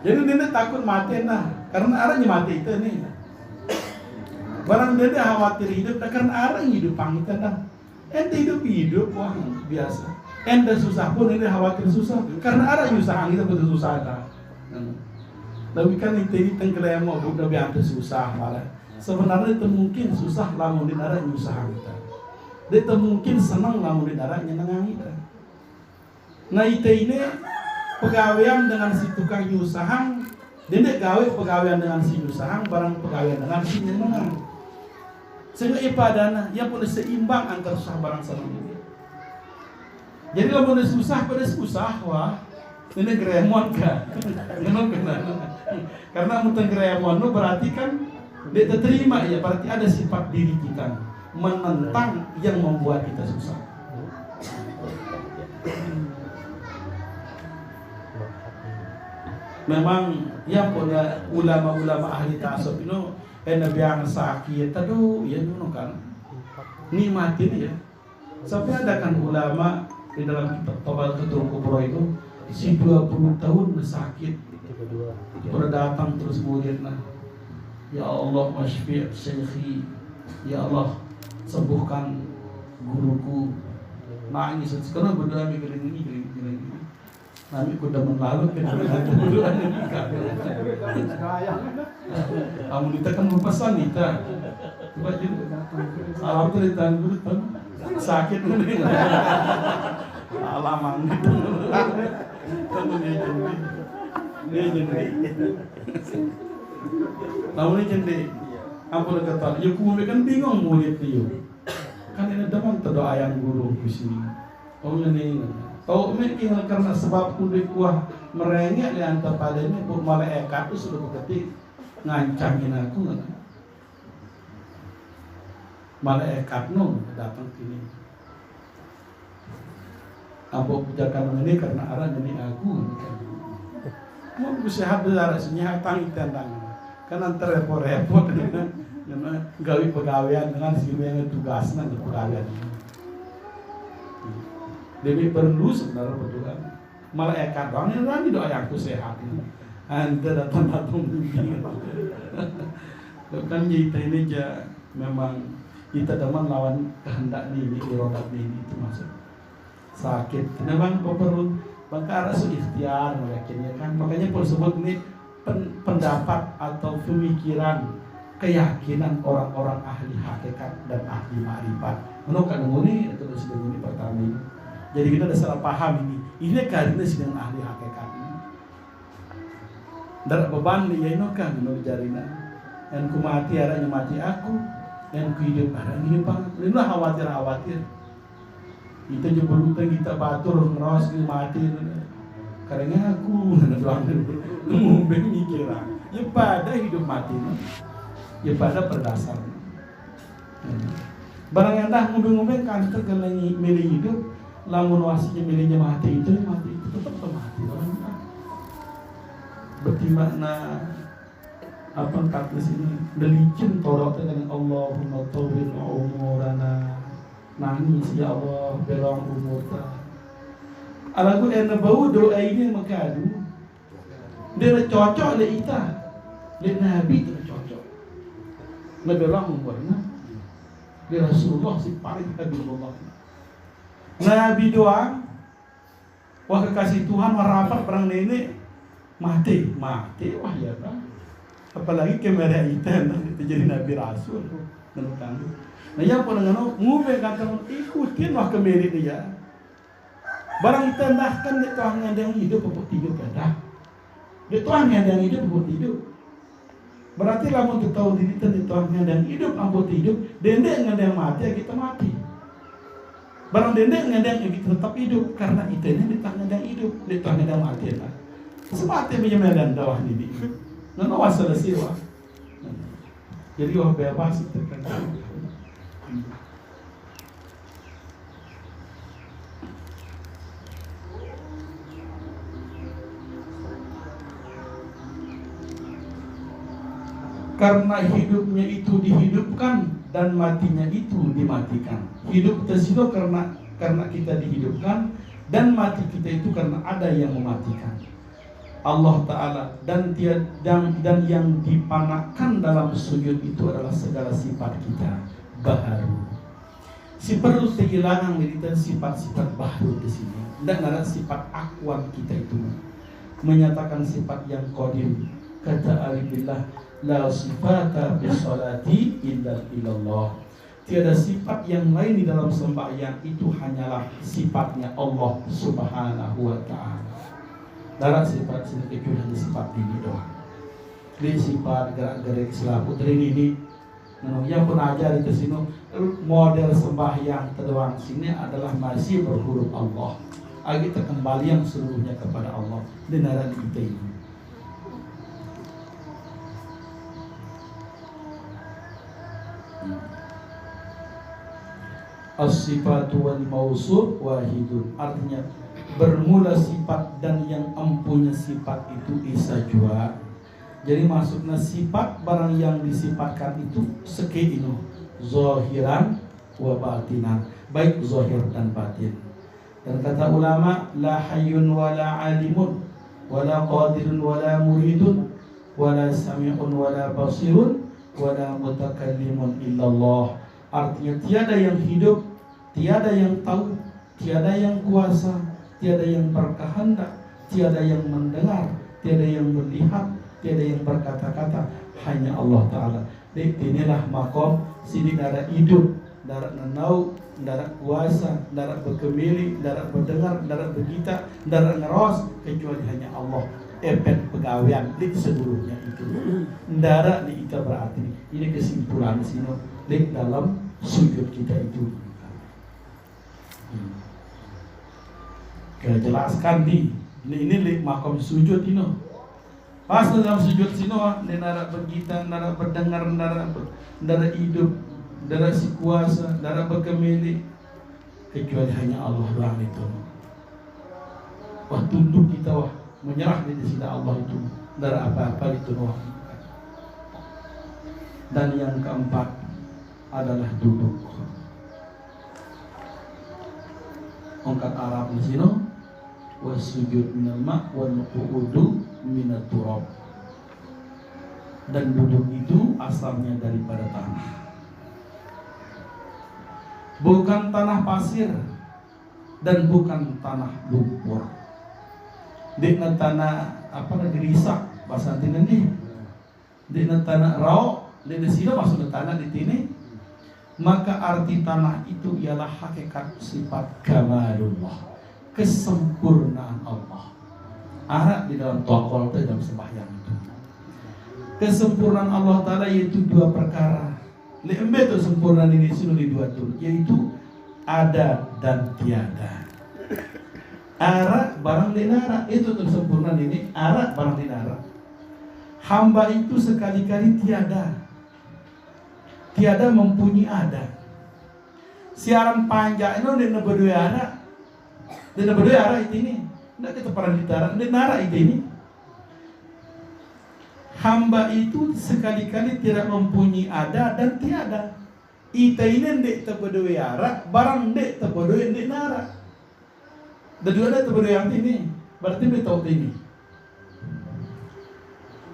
jadi dia takut mati karena arahnya mati itu nih. Barang dia khawatir hidup karena arah hidup panggitan ente hidup wah biasa. Ente susah pun ente khawatir susah karena arah susah kita betul susah Tapi kan itu tenggelam budak biar susah malah. Sebenarnya itu mungkin susah lamun di darat nyusah kita. Itu mungkin senang lamun di darat nyenengang kita. Nah itu ini pegawaian dengan si tukang nyusahang, dia gawe pegawaian dengan si nyusahang, barang pegawaian dengan si nyenengang. Sehingga ibadahnya yang boleh seimbang antara susah barang senang ini. Jadi kalau boleh susah pada susah, wah ini gremon kan? Karena muntah gremon itu berarti kan dia terima ya, berarti ada sifat diri kita menentang yang membuat kita susah. Memang yang punya ulama-ulama ahli tasawuf itu nabi yang sakit tadu ya nuno kan nikmatin ya. Sampai ada kan ulama di dalam kitab Tabatul Kubra itu si 20 tahun sakit udah datang terus muridnya, ya Allah masfi' syekhi, ya Allah sembuhkan guruku. Nangis sekarang berdoa mikirin ini. Kami kuda menlalu kan berdoa nikah. Kamu ditekan berpesan kita. Coba jadi salam cerita dulu kan sakit nih. Alaman gitu. Kamu dia jadi. Namun ini jadi apa kata? Ya kamu kan bingung murid dia. Kan ini teman terdoa yang guru di sini. Oh ini. Kau mungkin karena sebab kulit kuah merengek di antara pada ini bu malaikat itu sudah berketik ngancangin aku kan? Malaikat nun datang sini. Ambo pujakan ini karena arah jadi aku kan? Mau sehat darah senyap tangi tentang kan antara repot dengan gawe pegawaian dengan si yang tugasnya di pegawaian. Demi perlu sebenarnya berdoa. Malaikat doang ini nanti doa yang aku sehat. Anda datang bimbing. Kan kita ini aja memang kita teman lawan kehendak ini irodat ini itu masuk sakit. Memang perlu bangkara su ikhtiar yakinnya kan. Makanya pun sebut ini pendapat atau pemikiran keyakinan orang-orang ahli hakikat dan ahli ma'rifat. Menurut ini atau disebut ini pertama ini. Jadi kita ada salah paham ini. Ini karena sedang ahli hakikat ini. Darat beban dia ini kan menurut jarina. Yang ku mati arahnya mati aku, yang ku hidup arahnya hidup aku. Ini lah khawatir. Kita jemput kita batur ngeros kita mati. Karena aku doang ngombe mikir. Ya pada hidup mati. Ya pada berdasar. Barang yang dah ngombe kan tergelengi milih hidup. Lamun wasinya milihnya mati itu tetap mati orang. Berarti makna apa kata sini delicin torok dengan Allahumma tawil umurana, nangis ya Allah belong umur ta. Alaku ena bau doa ini makadu dia cocok le ita le nabi tu cocok le belong umurna le Rasulullah si paling Habibullah. Nabi doang, wah kekasih Tuhan merapat perang nenek mati, wah ya kan. Apalagi kemera itu jadi Nabi Rasul, menurut. Nah yang pernah ngomong kata ikutin wah kemeri dia. Barang itu kan di Tuhan yang hidup untuk tidur kada, di Tuhan yang hidup untuk tidur. Berarti lamun kita tahu diri di Tuhan yang hidup untuk tidur, dendek yang mati kita mati. Barang dendek ngedeng kita tetap hidup karena itu ini di tangan yang hidup, di tangan yang mati lah. Seperti menyemedan dawah ini, nana wasal siwa. Jadi wah bebas itu kan. Karena hidupnya itu dihidupkan dan matinya itu dimatikan. Hidup tersebut karena kita dihidupkan dan mati kita itu karena ada yang mematikan. Allah Ta'ala dan yang dipanahkan dalam sujud itu adalah segala sifat kita baharu. Si perlu kehilangan militan sifat-sifat baharu di sini. Dan ada sifat akwam kita itu menyatakan sifat yang qadim. kata alibillah la sifata bisolati illa illallah. Tiada sifat yang lain di dalam sembahyang, itu hanyalah sifatnya Allah Subhanahu wa ta'ala. Darat sifat sini kecuali hanya sifat ini doang. Di sifat gerak-gerik selaku dari ini yang pun ajar itu sini model sembahyang terdoang sini adalah masih berhuruf Allah. Kita kembali yang seluruhnya kepada Allah. Dengaran kita ini. As-sifatu wal mausuf wahidun. Artinya bermula sifat dan yang empunya sifat itu isa jua. Jadi maksudnya sifat barang yang disifatkan itu sekeinu zahiran wa batinan, baik zahir dan batin. Dan kata ulama, la hayyun wa la alimun wa la qadirun wa la muridun wa la sami'un wa la basirun wa la mutakallimun illallah. Artinya tiada yang hidup, tiada yang tahu, tiada yang kuasa, tiada yang berkehendak, tiada yang mendengar, tiada yang melihat, tiada yang berkata-kata, hanya Allah Ta'ala. Inilah makom sini darah hidup, darah nenau, darah kuasa, darah berkemili, darah berdengar, darah bergita, darah ngeros, kecuali hanya Allah. Efek pegawaian di seluruhnya itu. Darah di kita berarti ini kesimpulan sini di dalam sujud kita itu. Kita jelaskan ini makom sujud ini. Pas dalam sujud sini, nara bergita, nara berdengar, nara hidup, nara si kuasa, nara berkemili, kecuali hanya Allah doang itu. Wah tunduk kita wah menyerah di sisi Allah itu, nara apa-apa itu wah. Dan yang keempat adalah duduk. Angkat Arab di sini, wasujud minal ma' wal qu'udu minat turab. Dan duduk itu asalnya daripada tanah, bukan tanah pasir dan bukan tanah lumpur. Dina tanah apa negeri isak bahasa tina nih. Dina tanah rau, dina sila maksudnya tanah di sini. Maka arti tanah itu ialah hakikat sifat kamalullah, kesempurnaan Allah. Arah di dalam taqol itu dalam sembahyang itu. Kesempurnaan Allah Ta'ala yaitu dua perkara. Lembe itu sempurna ini sini di dua tuh, yaitu ada dan tiada. Arah barang dinara itu tuh sempurna ini, arah barang dinara. Hamba itu sekali-kali tiada mempunyai ada. Siaran panjang itu di berdua arah. Di berdua arah itu ini. Tidak kita pernah ditara, di nara itu ini. Hamba itu sekali-kali tidak mempunyai ada dan tiada. Ita ini dek tebedoi arah, barang dek tebedoi dek nara. Dua ada tebedoi yang ini, berarti dia tahu ini.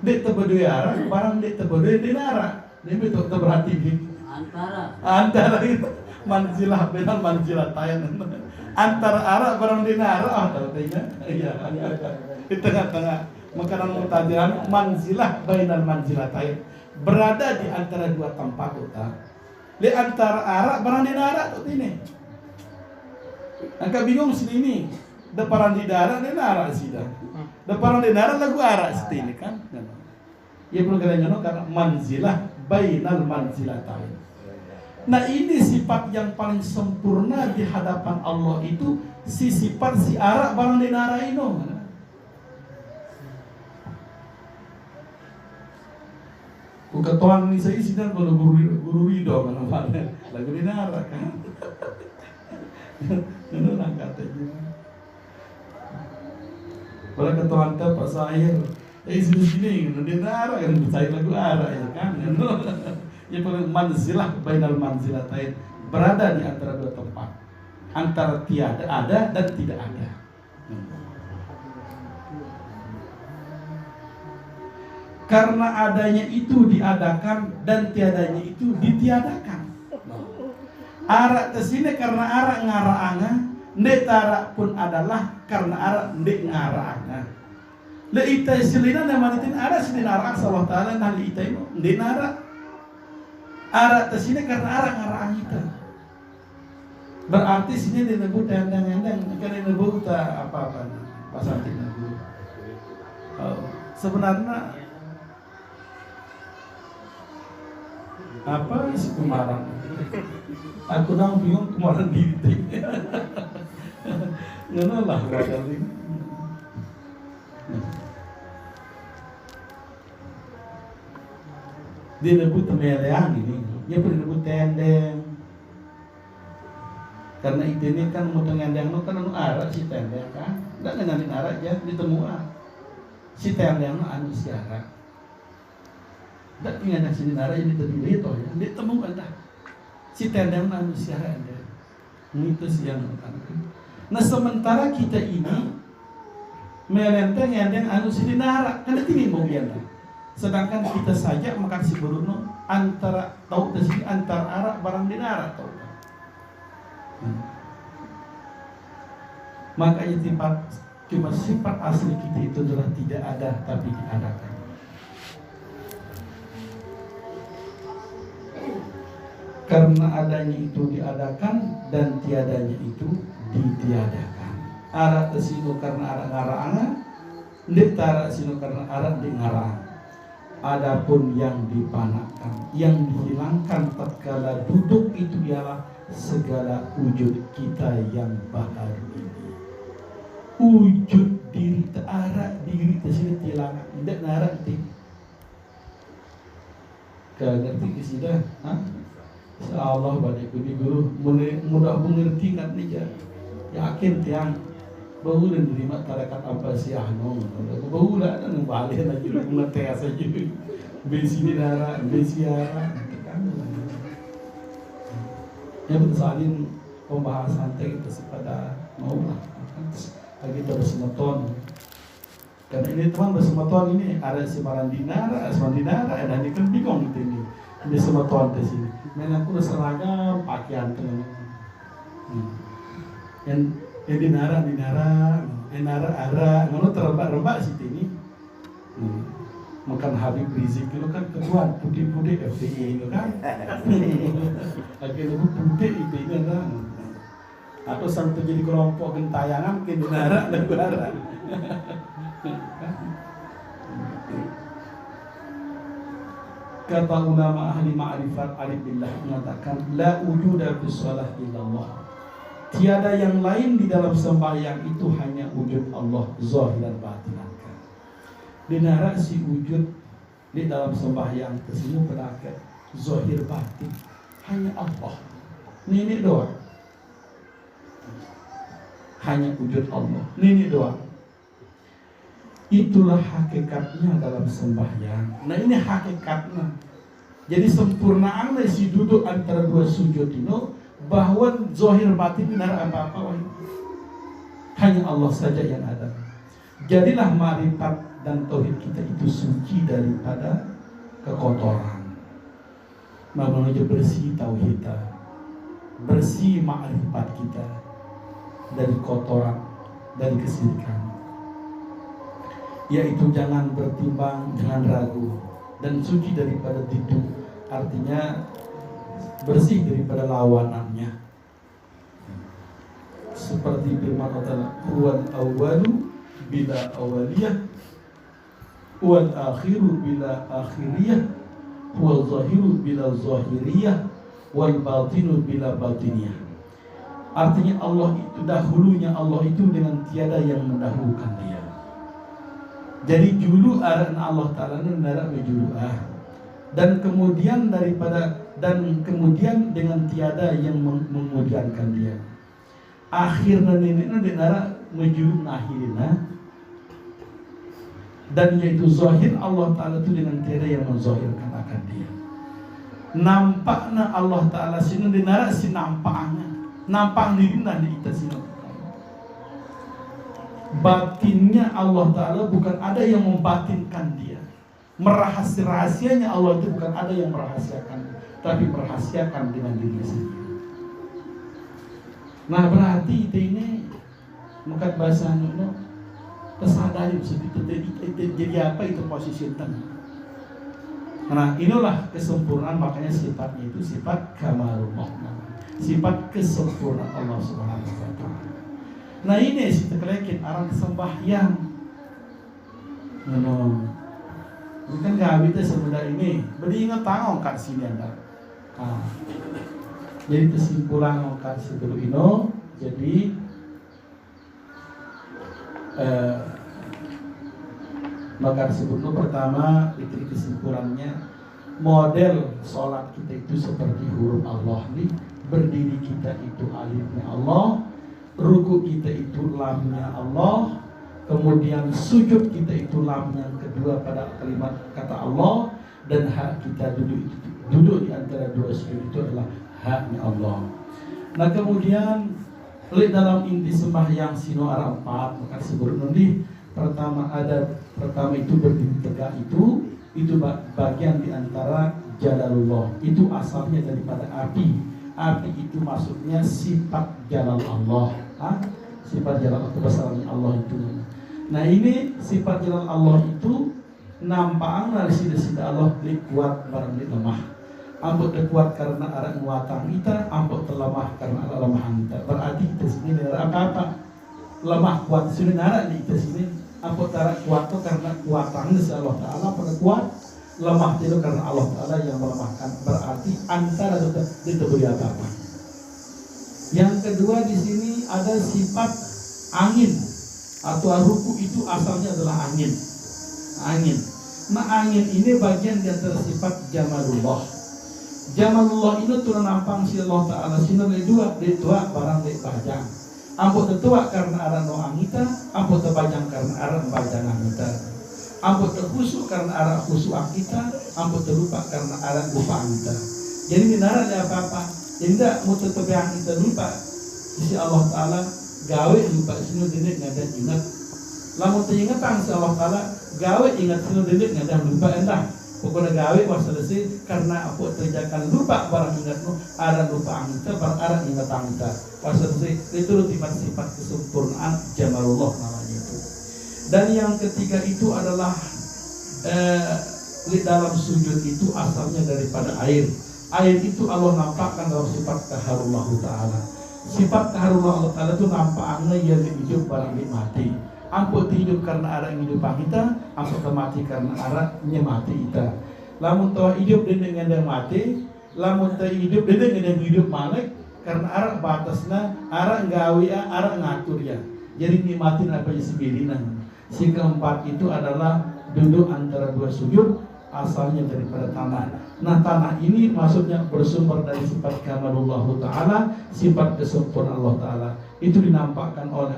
Dek tebedoi arah, barang dek tebedoi dek nara. Dia tahu berarti ini. Antara itu manzilah benar manzilah tayan. Antara arah barang dinara tahu tidak? Iya. Di tengah-tengah makanan mutajiran manzilah bainal manzilatain, berada di antara dua tempat utama. Di antara arah barang dinara tuh ini. Angka bingung sini ini. Deparan di darat dinara sida. Deparan di darat lagu arah sini kan. Ya perlu kalian nyono karena manzilah bainal manzilatain. Nah ini sifat yang paling sempurna di hadapan Allah itu si sifat si arak barang dinara ino. Ketuan ini saya isi dan kalau guru Ridho mana lagu dinara kan. Itu orang katanya. Pada ketuan teh Pak Sahir, sini dinara kan saya lagu arak ya kan. Ya manzilah bainal manzilatain, berada di antara dua tempat, antara tiada ada dan tidak ada. Karena adanya itu diadakan dan tiadanya itu ditiadakan. Arak kesini karena arak ngara anga, ndek tarak pun adalah karena arak ndek ngara anga. Le itai silina na manitin ara sinara Allah Ta'ala na li itai mo. Hindi nara. Ara tasine karena ara ngarang ita. Berarti sini dinebut endang-endang, karena dinebut apa-apa. Pasal dinebut. Sebenarnya apa isi kumaran? Aku nang bingung kumaran diri. Ngono lah wajar ini. Dia nebut temeleang ini, dia nebut tendeng. Karena ini kan mau tendeng kan anu arah si tendeng kan, nggak ngenalin arah aja ditemuan. Si tendeng anu siara, nggak tinggal yang sini arah ini terdiri toh ya, ditemukan dah. Si tendeng anu siara ada, itu sih yang kan. Nah sementara kita ini melenteng yang anu sini arah, kan itu mau biar. Sedangkan kita saja makan si Bruno antara tahu di sini antara arah barang di arah tahu. Makanya cuma sifat asli kita itu adalah tidak ada tapi diadakan. Karena adanya itu diadakan dan tiadanya itu ditiadakan. Arah kesino karena arah ngarangan, ditara sino karena arah di ngarang. Adapun yang dipanahkan, yang dihilangkan tatkala duduk itu ialah segala wujud kita yang baharu ini. Wujud diri ta'ara diri tersebut hilang, tidak narak ti. Ngerti ke sudah? Insyaallah balik di guru mudah mengerti kan dia. Yakin tiang bau dan terima tarekat apa sih no. Bau lah dan balik lagi mengerti saja. Besi di darah, besi arah kan. Yang bersalin pembahasan kita pada mau lah kita bersemeton karena ini teman bersemeton ini ada sebaran dinara dan ini kan bingung gitu ini semeton di sini memang aku seragam pakaian tuh yang dinara ngono terebak sih ini makan Habib Rizik itu kan kebuan putih-putih FDI itu kan akhirnya putih itu kan atau sampai jadi kelompok gentayangan ke negara. Kata ulama ahli ma'rifat arif billah mengatakan la wujuda fis shalah illallah. Tiada yang lain di dalam sembahyang itu hanya wujud Allah zahir dan batin. Dinara si wujud di dalam sembahyang tersebut berakhir zahir batin hanya Allah. Ini doang. Hanya wujud Allah. Ini doang. Itulah hakikatnya dalam sembahyang. Nah ini hakikatnya. Jadi sempurnaan si duduk antara dua sujud itu bahwa zahir batin benar apa-apa. Hanya Allah saja yang ada. Jadilah marifat dan tauhid kita itu suci daripada kekotoran. Menuju bersih tauhid kita, bersih ma'rifat kita dari kotoran, dari kesyirikan. Yaitu jangan bertimbang, jangan ragu, dan suci daripada tidu. Artinya bersih daripada lawanannya. Seperti firman Allah, "Huwal awwalu bila awaliyah, huwal akhiru bila akhiriyah, huwal zahiru bila zahiriyah, wal batinu bila batiniyah." Artinya Allah itu dahulunya Allah itu dengan tiada yang mendahulukan dia. Jadi julu aran Allah Ta'ala nara julu dan kemudian dengan tiada yang mengemudiankan dia. Akhirnya ini nara menuju akhirnya dan yaitu zahir Allah Ta'ala itu dengan tiada yang menzahirkan akan dia. Nampaknya Allah Ta'ala sini nara si nampaknya. Nampak dirinya di kita sini. Batinnya Allah Ta'ala bukan ada yang membatinkan dia. Rahasianya Allah itu bukan ada yang merahasiakan, tapi merahasiakan dengan diri sendiri. Nah berarti itu ini bukan bahasa kesadaran itu jadi apa itu posisi tengah. Nah inilah kesempurnaan, makanya sifatnya itu sifat kamalullah, sifat kesempurnaan Allah Subhanahu wa Ta'ala. Nah ini sih terkelekin arang sembahyang. Bukan gawe itu sebenarnya ini. Beri ingat tangong kat sini anda. Jadi kesimpulan kat sebelum ini. Jadi maka sebelum pertama itu kesimpulannya, model sholat kita itu seperti huruf Allah nih. Berdiri kita itu alifnya Allah, ruku kita itu lamnya Allah, kemudian sujud kita itu lam yang kedua pada kalimat kata Allah, dan hak kita duduk di antara dua sujud itu adalah haknya Allah. Nah kemudian dalam inti sembahyang sino arah 4, maka sebelum nanti pertama itu berdiri tegak itu bagian di antara jalalullah, itu asalnya daripada api itu maksudnya sifat jalal Allah, sifat jalal Allah, kebesaran Allah itu. Nah ini sifat jalal Allah itu nampang dari sisi Allah kuat barang lemah. Ampun terkuat karena arah muatan kita, ampun terlemah karena arah lemahan kita. Berarti kita sini ada apa-apa lemah kuat sini arah di kita sini. Ampun tarak kuat itu karena kuatan dari Allah Taala pada kuat, lemah itu karena Allah Taala yang melemahkan. Berarti antara itu beri apa-apa. Yang kedua di sini ada sifat angin atau ruku, itu asalnya adalah angin. Nah angin ini bagian di antara sifat jamalullah. Jamalullah itu turun nampang si Allah Ta'ala sinar dua barang dek bajang. Ampun tertua karena arah noang kita, ampun terbajang karena arah bajangan kita. Ampun terkhusyuk karena arah khusyuk kita, ampun terlupa karena arah lupa kita. Jadi minara ada apa-apa. Jadi tidak mau tetap yang kita lupa. Sisi Allah Ta'ala gawe lupa sinu denek ngada ingat. Lamun teringatang si Allah Ta'ala gawe ingat sinu denek ngada lupa endah. Pokoknya gawe was selesai karena aku terjakan lupa barang ingatmu, ada lupa angita barang ada ingat angita. Was selesai itu sifat kesempurnaan jamalullah namanya itu. Dan yang ketiga itu adalah dalam sujud itu asalnya daripada air. Air itu Allah nampakkan dalam sifat kaharullah Ta'ala. Sifat kaharullah Ta'ala itu nampaknya yang hidup barang mati. Ampun hidup karena arah hidup kita, ampun mati karena arahnya mati kita. Lamun tahu hidup dengan yang mati, lamun tahu hidup dengan yang hidup malik, karena arah batasnya, arah gawe, arah ngatur ya. Jadi nikmatin apa yang sebelinan. Si keempat itu adalah duduk antara dua sujud, asalnya daripada tanah. Nah tanah ini maksudnya bersumber dari sifat kamalullah Ta'ala, sifat kesempurnaan Allah Ta'ala. Itu dinampakkan oleh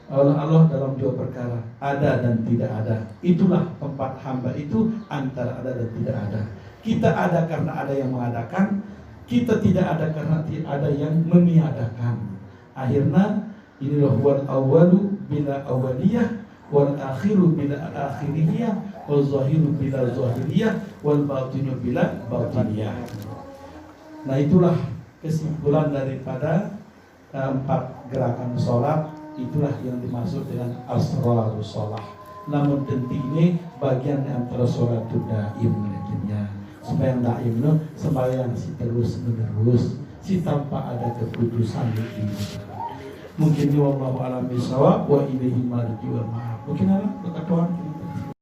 Allah dalam dua perkara, ada dan tidak ada. Itulah tempat hamba itu antara ada dan tidak ada. Kita ada karena ada yang mengadakan, kita tidak ada karena tidak ada yang meniadakan. Akhirnya inilah wal awwalu bila awaliyah, wal akhiru bila akhiriyah, wal zahiru bila zahiriyah, wal batinu bila batiniyah. Nah itulah kesimpulan daripada 4 gerakan sholat. Itulah yang dimaksud dengan asrarus sholat. Namun tentu ini bagian antara sholat itu daim lekinnya. Sembahyang daim itu sembahyang si terus menerus, si tanpa ada keputusan di mungkin wallahu a'lam bishawab wa ilaihi marji wal ma'ab. Mungkin ada perkataan